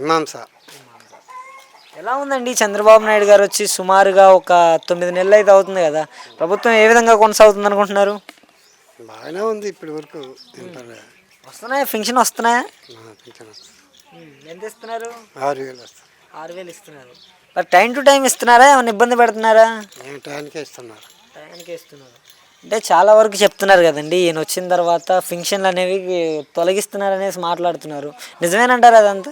ఇమాంస. ఎలా ఉందండి చంద్రబాబు నాయుడు గారు వచ్చి సుమారుగా ఒక 9 నెలలు అయితే అవుతుంది కదా, ప్రభుత్వం ఏ విధంగా కొనసాగుతుంది అనుకుంటున్నారు? బాగానే ఉంది ఇప్పటి వరకు. వస్తున్నాయా పింఛన్ వస్తున్నాయా? పింఛన్ వస్తుంది. ఎంత ఇస్తున్నారు? 6,000 వస్తుంది. 6,000 ఇస్తున్నారు. మరి టైం టు టైం ఇస్తున్నారా, ఏమైనా ఇబ్బంది పెడుతున్నారా? టైంకే ఇస్తున్నారు. టైంకే ఇస్తున్నారు. అంటే చాలా వరకు చెప్తున్నారు కదండి, ఈయన వచ్చిన తర్వాత పింఛన్లు అనేవి తొలగిస్తున్నారు అనేసి మాట్లాడుతున్నారు. నిజమేనంటారు అదంతా?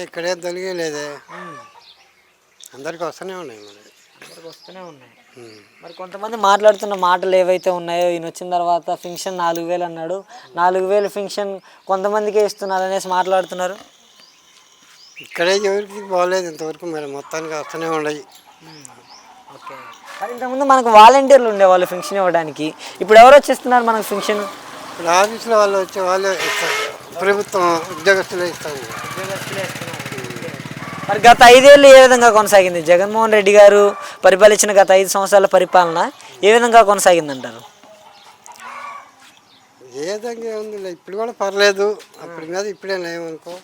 ఇక్కడే తొలగే లేదే, అందరికి వస్తూనే ఉన్నాయి. అందరికి వస్తూనే ఉన్నాయి. మరి కొంతమంది మాట్లాడుతున్న మాటలు ఏవైతే ఉన్నాయో, ఈయన వచ్చిన తర్వాత పింఛన్ 4,000 అన్నాడు, 4,000 పింఛన్ కొంతమందికే ఇస్తున్నారు అనేసి మాట్లాడుతున్నారు. ఇక్కడే ఎవరికి బాగలేదు ఇంతవరకు, మరి మొత్తానికి వస్తూనే ఉన్నాయి. ఓకే. మరి ఇంతకుముందు మనకు వాలంటీర్లు ఉండేవాళ్ళు పింఛన్ ఇవ్వడానికి, ఇప్పుడు ఎవరు వచ్చేస్తున్నారు మనకు పింఛన్? ఇప్పుడు ఆఫీసులో వాళ్ళు వచ్చే వాళ్ళే ఇస్తారు, ప్రభుత్వం ఉద్యోగస్తులే ఇస్తారు. మరి గత 5 ఏళ్ళు ఏ విధంగా కొనసాగింది? జగన్మోహన్ రెడ్డి గారు పరిపాలించిన గత 5 సంవత్సరాల పరిపాలన ఏ విధంగా కొనసాగిందంటారు? ఏ విధంగా ఉంది, ఇప్పుడు కూడా పర్లేదు, అప్పటి మీద ఇప్పుడే లేవనుకో.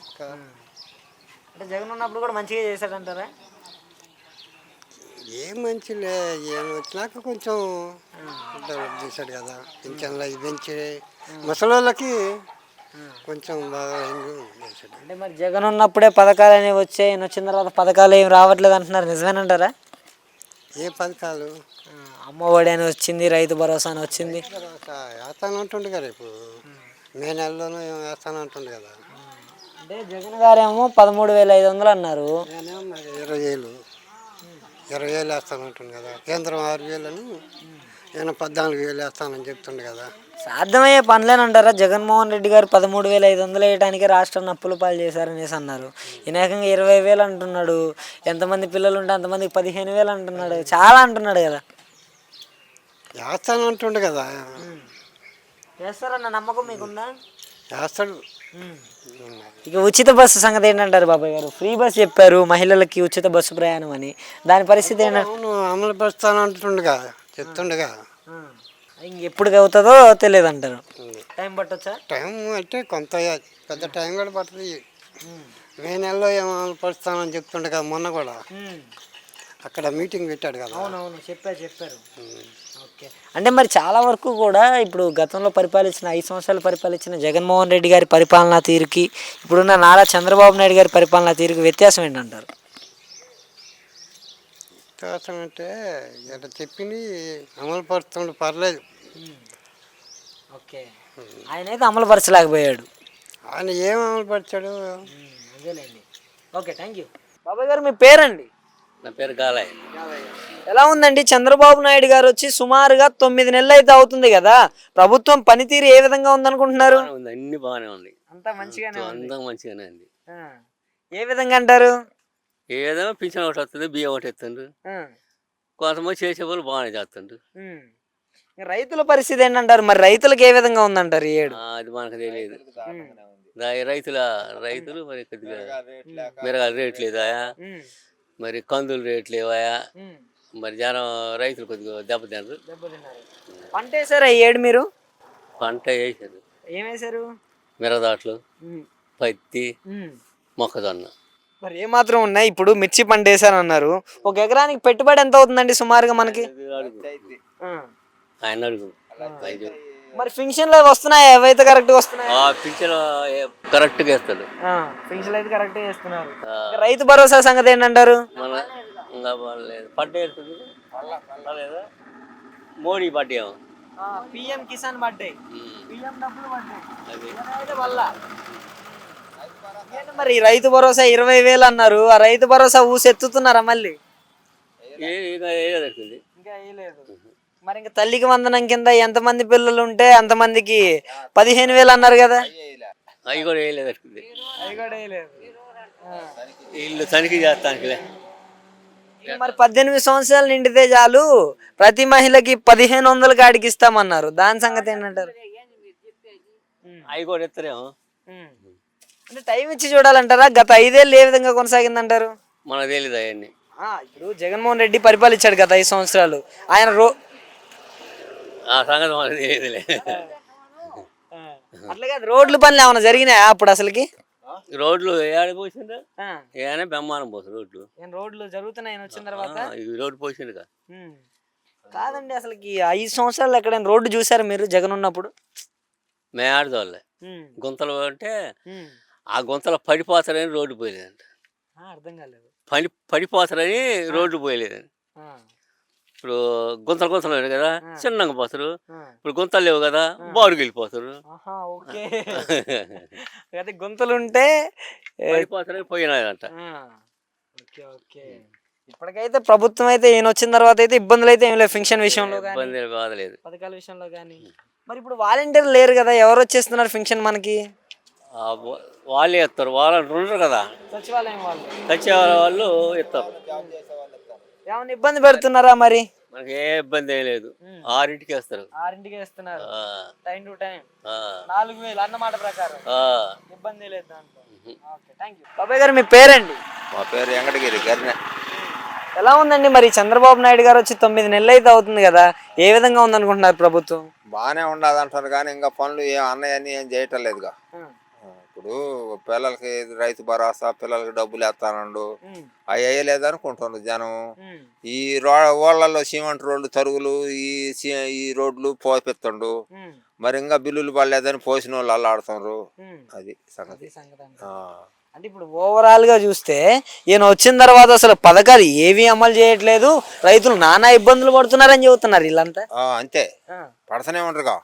అంటే జగన్ ఉన్నప్పుడు కూడా మంచిగా చేశాడంటారా? ఏం మంచిలే, ఏం వచ్చినాక కొంచెం చేశాడు కదా, పింఛన్లు అవి పెంచి ముసలి వాళ్ళకి కొంచెం బాగా చేశాడు. అంటే మరి జగన్ ఉన్నప్పుడే పథకాలు అనేవి వచ్చాయి, వచ్చిన తర్వాత పథకాలు ఏమి రావట్లేదు అంటున్నారు. నిజమేనంటారా? ఏ పథకాలు? అమ్మఒడి అని వచ్చింది, రైతు భరోసా అని వచ్చింది. వేస్తాను అంటుండే కదా, ఇప్పుడు మే నెలలోనూ వేస్తాను అంటుండే కదా. అంటే జగన్ గారేమో 13,500 అన్నారు. 20,000 వేస్తాను అంటుండే కదా. కేంద్రం 6,000 అని, నేను 14,000 వేస్తానని చెప్తుండే కదా. సాధ్యమయ్యే పనులేనంటారా? జగన్మోహన్ రెడ్డి గారు 13,500 వేయడానికి రాష్ట్రాన్ని అప్పుల పాలు చేశారనేసి అన్నారు. ఈ ఏకంగా 20,000 అంటున్నాడు. ఎంతమంది పిల్లలు ఉంటే అంతమందికి 15,000 అంటున్నాడు. చాలా అంటున్నాడు కదా. వేస్తాను అంటుండే కదా. చేస్తారన్న నమ్మకం మీకుందా? చేస్తాడు. ఇక ఉచిత బస్సు సంగతి ఏంటంటారు బాబాయ్ గారు? ఫ్రీ బస్సు చెప్పారు మహిళలకి, ఉచిత బస్సు ప్రయాణం అని, దాని పరిస్థితి ఏంటంటే? అమలు పరుస్తాను అంటుండగా, చెప్తుండగా. ఇంకెప్పుడు అవుతుందో తెలియదు అంటారు. టైం పట్టొచ్చా? టైం అంటే కొంత పెద్ద టైం కూడా పడుతుంది. మే నెలలో ఏమో అమలు పరుస్తానని చెప్తుండగా, మొన్న కూడా అక్కడ మీటింగ్ పెట్టాడు కదా. అవునవును, చెప్పారు. ఓకే. అంటే మరి చాలా వరకు కూడా ఇప్పుడు గతంలో పరిపాలించిన 5 సంవత్సరాలు పరిపాలించిన జగన్మోహన్ రెడ్డి గారి పరిపాలనా తీరుకి, ఇప్పుడున్న నారా చంద్రబాబు నాయుడు గారి పరిపాలనా తీరుకి వ్యత్యాసం ఏంటంటారు? వ్యత్యాసం అంటే ఇక్కడ చెప్పింది అమలు పరుస్తుండే, పర్లేదు. ఓకే. ఆయన అయితే అమలు పరచలేకపోయాడు. ఆయన ఏం అమలు పరిచాడు? అదేలేండి. Okay, thank you. బాబాయ్ గారు మీ పేరండి? నా పేరు గాలయ్య. ఎలా ఉందండి చంద్రబాబు నాయుడు గారు వచ్చి సుమారుగా 9 నెలలు అయితే అవుతుంది కదా, ప్రభుత్వం పనితీరు ఏ విధంగా ఉందనుకుంటున్నారు? అన్ని బాగానే ఉంది, అంతా మంచిగానే ఉంది. ఏ విధంగా అంటారు? ఏదో పింఛన్ ఒకటి వస్తుంది, బియ్యం ఒకటి ఎత్తుండ్రు, కొంతమంది చేసే వాళ్ళు బాగానే చేస్తుండ్రు. రైతుల పరిస్థితి ఏంటంటారు? మరి రైతులకు ఏ విధంగా ఉందంటారు ఈ ఏడు? అది మనకు తెలియదు. రైతులు మరి కొద్దిగా మిరగాయలు రేట్లు లేదా, మరి కందులు రేట్లు లేవాయా, మరి జనం రైతులు కొద్దిగా దెబ్బతిన్నారు. పంట వేసారా ఈ ఏడు మీరు? పంట వేసారు. ఏం వేసారు? మిరదాట్లు, పత్తి, మొక్కజొన్న. మరి ఏమాత్రం ఉన్నాయి? ఇప్పుడు మిర్చి పంట వేసారన్నారు, ఒక ఎకరానికి పెట్టుబడి ఎంత అవుతుందండి సుమారుగా మనకి? ఆయన అడుగు. మరి పింఛన్లు వస్తున్నాయా? ఏవైతే కరెక్ట్గా వస్తున్నాయి? పింఛన్ కరెక్ట్గా వేస్తాడు. పింఛన్లు అయితే కరెక్ట్గా వేస్తున్నారు. రైతు భరోసా సంగతి ఏంటంటారు? పడ్డే మోడీ పడ్డే, పిఎం కిసాన్ పడ్డాయి, పిఎం డబ్బులు పడ్డాయి. మరి రైతు భరోసా 20,000 అన్నారు, ఆ రైతు భరోసా ఊసెత్తుతున్నారా మళ్ళీ? ఇంకా వేయలేదు. మరి ఇంకా తల్లికి వందనం కింద ఎంతమంది పిల్లలు ఉంటే అంతమందికి 15,000 అన్నారు కదా, అవి కూడా వేయలేదు. ఇల్లు తనిఖీ చేస్తానికి మరి 18 సంవత్సరాలు నిండితే చాలు ప్రతి మహిళకి 1,500 కాడికి ఇస్తామన్నారు, దాని సంగతి ఏంటంటారు? అవి కూడా ఎత్తరేమో. అంటే టైం ఇచ్చి చూడాలంటారా? గత 5 ఏళ్ళు ఏ విధంగా కొనసాగిందంటారు? మనకు తెలియదు అవన్నీ. ఇప్పుడు జగన్మోహన్ రెడ్డి పరిపాలించాడు గత 5 సంవత్సరాలు, ఆయన సంగతి మనకు తెలియదులే. అట్లాగే రోడ్ల పనులు ఏమైనా జరిగినాయా అప్పుడు అసలుకి? రోడ్లు ఏడ పోసిండు ఆ, ఏమైనా బ్రహ్మాండం పోతుంది రోడ్లు ఏం రోడ్లు జరుగుతున్నాయి ఆయన వచ్చిన తర్వాత? ఈ రోడ్డు పోసిండుగా ఉమ్. కాదండి అసలుకి 5 సంవత్సరాలు ఎక్కడైనా రోడ్డు చూసారు మీరు జగన్ ఉన్నప్పుడు? మేము ఆడదోళ్ళే ఉమ్, గుంతలు అంటే ఉమ్. ఆ గుంతలో పడిపోతారని రోడ్డు పోయలేదంట. అర్థం కాలేదు. పడిపోతారని రోడ్డు పోయలేదని. ఆ, ఇప్పుడు గుంతలు గుంతలు ఉన్నాయి కదా, చిన్నగా పోతారు. ఆ. ఇప్పుడు గుంతలు లేవు కదా, బారుకు వెళ్ళిపోతారు. ఆహా, ఓకే. అదే గుంతలుంటే పడిపోతారని పోయినారంట. Okay okay. ఇప్పటికైతే ప్రభుత్వం అయితే ఈయన వచ్చిన తర్వాత అయితే ఇబ్బందులు అయితే ఏం లేవు ఫింక్షన్ విషయంలో కానీ, ఇబ్బంది బాధలేదు. పథకాల విషయంలో కానీ. మరి ఇప్పుడు వాలంటీర్లు లేరు కదా, ఎవరు వచ్చేస్తున్నారు ఫింక్షన్ మనకి? వాళ్ళే ఇస్తారు, వాళ్ళు ఉండరు కదా, సచివాలయం వాళ్ళు. వచ్చే వాళ్ళు ఇస్తారు. ఏమైనా ఇబ్బంది పెడుతున్నారా మరి? మనకి ఏ ఇబ్బంది ఏం లేదు. 6ంటికి వేస్తారు. 6ంటికి వేస్తున్నారు, టైం టు టైం. ఆ, 4000 అన్నమాట ప్రకారం ఆ. ఇబ్బంది లేదు దాంట్లో. Okay, thank you. బాబాయ్ గారు మీ పేరండి? మా పేరు వెంకటగిరి గర్నె. ఎలా ఉందండి మరి చంద్రబాబు నాయుడు గారు వచ్చి 9 నెలలు అయితే అవుతుంది కదా, ఏ విధంగా ఉందనుకుంటున్నారు ప్రభుత్వం? బాగానే ఉండదు అంటారు కానీ ఇంకా పనులు ఏం అన్నయ్యని ఏం చేయటం లేదుగా. ఇప్పుడు పిల్లలకి రైతు భరోసా, పిల్లలకి డబ్బులు వేస్తానండు, అవి వేయలేదు అనుకుంటున్నారు జనం. ఈ ఓళ్ళల్లో సిమెంట్ రోడ్లు తరుగులు, ఈ రోడ్లు పోపిస్తుండు. మరి ఇంకా బిల్లులు పడలేదని పోసిన వాళ్ళు అల్లాడుతున్నారు. అది సంగతి. అంటే ఇప్పుడు ఓవరాల్ గా చూస్తే ఈయన వచ్చిన తర్వాత అసలు పథకాలు ఏవి అమలు చేయట్లేదు, రైతులు నానా ఇబ్బందులు పడుతున్నారని చెబుతున్నారు వీళ్ళంతా. అంతే, పడతనే ఉండరుగా.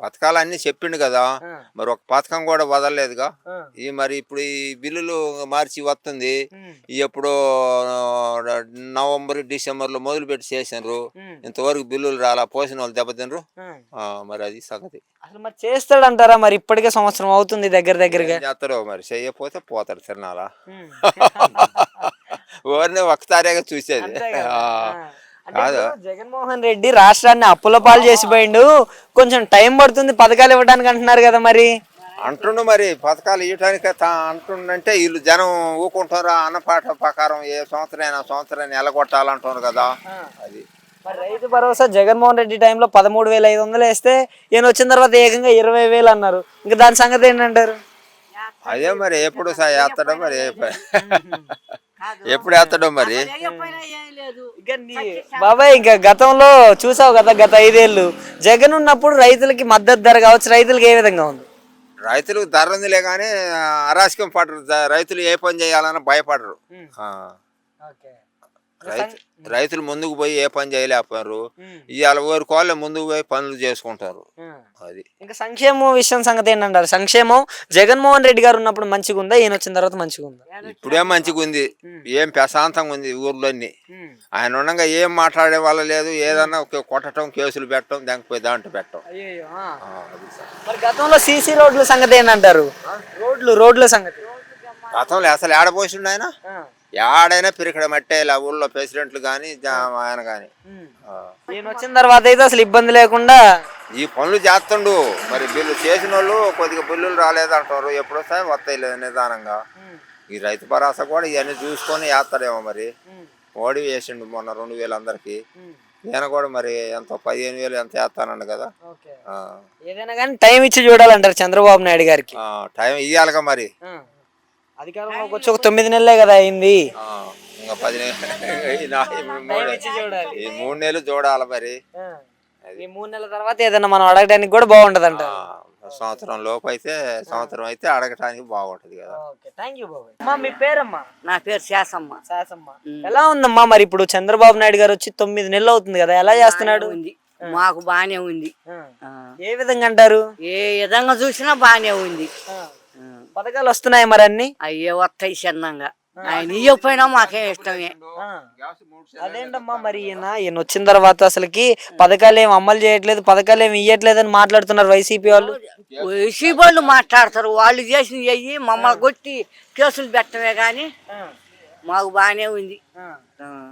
పథకాలు అన్ని చెప్పిండు కదా, మరి ఒక పథకం కూడా వదలలేదుగా. మరి ఇప్పుడు ఈ బిల్లులు మార్చి వస్తుంది, ఎప్పుడో నవంబర్ డిసెంబర్ లో మొదలు పెట్టి చేసినారు, ఇంతవరకు బిల్లులు రాలా, పోసిన వాళ్ళు దెబ్బతినరు. మరి అది సంగతి. అసలు మరి చేస్తాడంటారా? మరి ఇప్పటికే సంవత్సరం అవుతుంది దగ్గరగా. చేస్తారో మరి, చేయకపోతే పోతాడు తిరణాలా. ఓరిని ఒకసారిగా చూసేది కాదు. జగన్మోహన్ రెడ్డి రాష్ట్రాన్ని అప్పుల పాలు చేసిపోయిండు, కొంచెం టైం పడుతుంది పథకాలు ఇవ్వడానికి అంటున్నారు కదా మరి. అంటుండు మరి పథకాలు ఇవ్వటానికి అంటుండంటే వీళ్ళు జనం ఊకుంటారా అన్నపాట ప్రకారం ఏ సంవత్సరాన్ని ఎలగొట్టాలంటున్నారు కదా. అది మరి రైతు భరోసా జగన్మోహన్ రెడ్డి టైంలో 13,500 వేస్తే ఈయన వచ్చిన తర్వాత ఏకంగా 20,000 అన్నారు. ఇంకా దాని సంగతి ఏంటంటారు? అదే మరి ఎప్పుడు వేస్తాడో మరి, ఎప్పుడు వేస్తాడో మరి. బాబాయ్ ఇంకా గతంలో చూసావు కదా, గత 5 ఏళ్ళు జగన్ ఉన్నప్పుడు రైతులకి మద్దతు ధర కావచ్చు, రైతులకి ఏ విధంగా ఉంది? రైతులకు ధర ఉందిలే కానీ అరాచకం పడరు, రైతులు ఏ పని చేయాలని భయపడరు. రైతులు ముందుకు పోయి ఏ పని చేయలేకపోయారు, ఇవాళ ఊరి కోళ్ళే ముందుకు పోయి పనులు చేసుకుంటారు. అది ఇంకా సంక్షేమం విషయం సంగతి ఏంటంటారు? సంక్షేమం జగన్మోహన్ రెడ్డి గారు ఉన్నప్పుడు మంచిగా ఉందా, ఈయన వచ్చిన తర్వాత మంచిగా ఉందా? ఇప్పుడే మంచిగా ఉంది, ఏం ప్రశాంతంగా ఉంది ఊర్లోని. ఆయన ఉండగా ఏం మాట్లాడే వాళ్ళ లేదు, ఏదన్నా కొట్టడం, కేసులు పెట్టడం, దానిపోయి దాంట్లో పెట్టడం. మరి గతంలో సీసీ రోడ్ల సంగతి ఏంటంటారు? రోడ్ల సంగతి గతంలో అసలు ఏడపోసిండు ఆయన, ఏడైనా పిరికడ మట్టే ఇలా ఊళ్ళో ప్రెసిడెంట్లు కానీ ఆయన కానీ. ఈయన వచ్చిన తర్వాత అయితే అసలు ఇబ్బంది లేకుండా ఈ పనులు చేస్తుండు. మరి బిల్లు చేసిన వాళ్ళు కొద్దిగా బిల్లులు రాలేదంటారు, ఎప్పుడు వస్తాయి వస్తాయి లేదు నిదానంగా. ఈ రైతు భరోసా కూడా ఇవన్నీ చూసుకొని వేస్తాడేమో మరి. మోడీ వేసిండు మొన్న 2,000 అందరికి, ఈయన కూడా మరి ఎంత 15,000 ఎంత వేస్తానండి కదా. ఏదైనా కానీ టైం ఇచ్చి చూడాలంటారు చంద్రబాబు నాయుడు గారికి. టైం ఇవ్వాలిగా మరి. అధికారంలోకి వచ్చి ఒక 9 నెలలే కదా అయింది, ఇంకా 10 ఈ 3 నెలలు చూడాలి మరి. ఈ 3 నెలల తర్వాత ఏదైనా మనం అడగడానికి కూడా బాగుంటది అంట. సంవత్సరం లోపు అయితే, సంవత్సరం అయితే అడగటానికి బాగుంటది కదా. అమ్మా మీ పేరమ్మా? నా పేరు శాసమ్మ. ఎలా ఉందమ్మా మరి ఇప్పుడు చంద్రబాబు నాయుడు గారు వచ్చి 9 నెలలు అవుతుంది కదా, ఎలా చేస్తున్నాడు? మాకు బానే ఉంది. ఏ విధంగా అంటారు? ఏ విధంగా చూసినా బానే ఉంది. పథకాలు వస్తున్నాయి మరి అన్ని? అయ్యే వస్తాయి చిన్నంగా, ఆయన ఇవ్వకపోయినా మాకేం ఇష్టమే. అదేంటమ్మా మరి ఈయన వచ్చిన తర్వాత అసలుకి పథకాలు ఏమి అమలు చేయట్లేదు, పథకాలు ఏమి ఇవ్వట్లేదు అని మాట్లాడుతున్నారు వైసీపీ వాళ్ళు. వైసీపీ వాళ్ళు మాట్లాడతారు, వాళ్ళు చేసినవి అయ్యి మమ్మల్ని కొట్టి కేసులు పెట్టమే కానీ మాకు బానే ఉంది.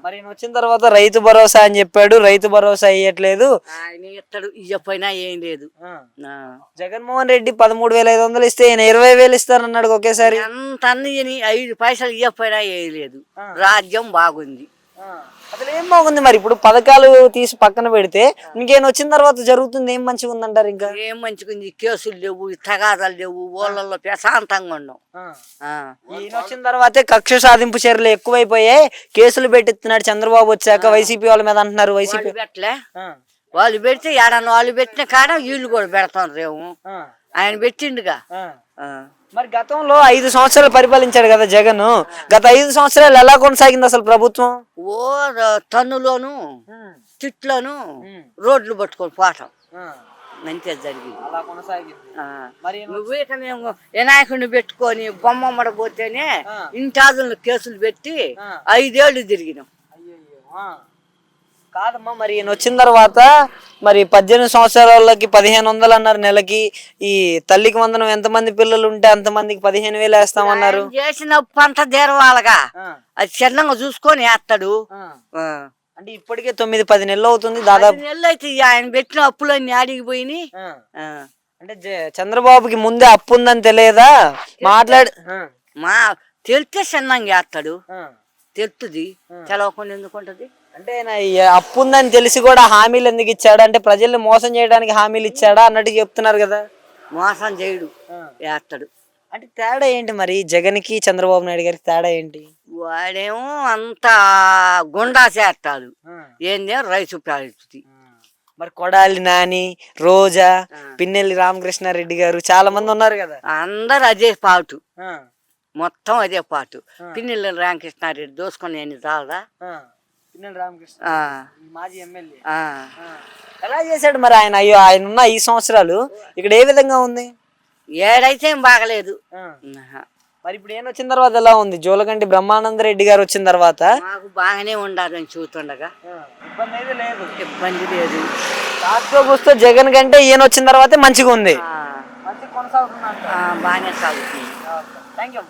మరి వచ్చిన తర్వాత రైతు భరోసా అని చెప్పాడు, రైతు భరోసా ఇవ్వట్లేదు, ఆయన ఇస్తాడు, ఇవ్వకపోయినా ఏం లేదు. జగన్మోహన్ రెడ్డి 13,500 ఇస్తే ఈయన 20,000 ఇస్తారన్నాడు ఒకేసారి. ఎంత 5 పైసలు ఇవ్వకపోయినా ఏం లేదు. రాజ్యం బాగుంది. అసలు ఏం బాగుంది మరి ఇప్పుడు పథకాలు తీసి పక్కన పెడితే ఇంకేం వచ్చిన తర్వాత జరుగుతుంది ఏం మంచిగా ఉందంటారు ఇంకా? ఏం మంచిగుంది, కేసులు లేవు, తగాదాలు లేవు, ఊళ్ళల్లో ప్రశాంతంగా ఉన్నాం. ఈయన వచ్చిన తర్వాతే కక్ష సాధింపు చర్యలు ఎక్కువైపోయాయి, కేసులు పెట్టిస్తున్నాడు చంద్రబాబు వచ్చాక వైసీపీ వాళ్ళ మీద అంటున్నారు. వైసీపీ వాళ్ళు పెట్టలే, వాళ్ళు పెడితే ఏడన్నా వాళ్ళు పెట్టిన కాడ వీళ్ళు కూడా పెడతాను రేము. ఆయన పెట్టిండుగా. మరి గతంలో 5 సంవత్సరాలు పరిపాలించాడు కదా జగన్. గత 5 సంవత్సరాలు ఎలా కొనసాగింది అసలు ప్రభుత్వం? ఓ తన్నులోను తిట్లను రోడ్లు పట్టుకొని పోవటం మంచిగా జరిగింది. నువ్వు ఇక మేము వినాయకుడిని పెట్టుకొని బొమ్మమ్మడ పోతేనే ఇంటాజులను కేసులు పెట్టి 5 ఏళ్ళు తిరిగినాం. కాదమ్మా, మరి ఈయన వచ్చిన తర్వాత మరి 18 సంవత్సరాలకి 1500 అన్నారు నెలకి. ఈ తల్లికి వందనం ఎంతమంది పిల్లలు ఉంటే అంతమందికి 15,000 వేస్తామన్నారు. చేసిన పంట దేరవాలగా అది చిన్నగా చూసుకొని వేస్తాడు. అంటే ఇప్పటికే 9-10 నెలలు అవుతుంది దాదాపు. నెలలు అయితే ఆయన పెట్టిన అప్పులన్నీ ఆడికి పోయినాయి. అంటే చంద్రబాబుకి ముందే అప్పు ఉందని తెలియదా? మా తెలితే చిన్నంగా వేస్తాడు, తెలుస్తుంది, తెలవకుండా ఎందుకుంటది. అంటే అప్పు ఉందని తెలిసి కూడా హామీలు ఎందుకు ఇచ్చాడు? అంటే ప్రజల్ని మోసం చేయడానికి హామీలు ఇచ్చాడా అన్నట్టు చెప్తున్నారు కదా. మోసం చేయడు, వేస్తాడు. అంటే తేడా ఏంటి మరి జగన్ కి చంద్రబాబు నాయుడు గారికి తేడా ఏంటి? వాడేమో అంత గుండా చేస్తాడు, ఏందే రైతు ప్రాజెక్టు. మరి కొడాలి నాని, రోజా, పిన్నెల్లి రామకృష్ణారెడ్డి గారు చాలా మంది ఉన్నారు కదా. అందరు అదే పాటు, మొత్తం అదే పాటు. పిన్నెల్లి రామకృష్ణారెడ్డి దోసుకొని ఎన్ని చాలదా? మాజీ ఎమ్మెల్యే ఎలా చేశాడు మరి ఆయన? అయ్యో, ఆయన ఉన్న 5 సంవత్సరాలు ఇక్కడ ఏ విధంగా ఉంది? ఏడైతే ఏం బాగలేదు. మరి ఇప్పుడు ఏం వచ్చిన తర్వాత ఎలా ఉంది? జోలకంటి బ్రహ్మానందరెడ్డి గారు వచ్చిన తర్వాత మాకు బాగానే ఉండాలి అని చూస్తుండగా ఇబ్బంది అయితే లేదు. ఇబ్బంది లేదు. కాస్తో జగన్ కంటే ఈయన వచ్చిన తర్వాత మంచిగా ఉంది. బాగానే సాగుతుంది. Thank you.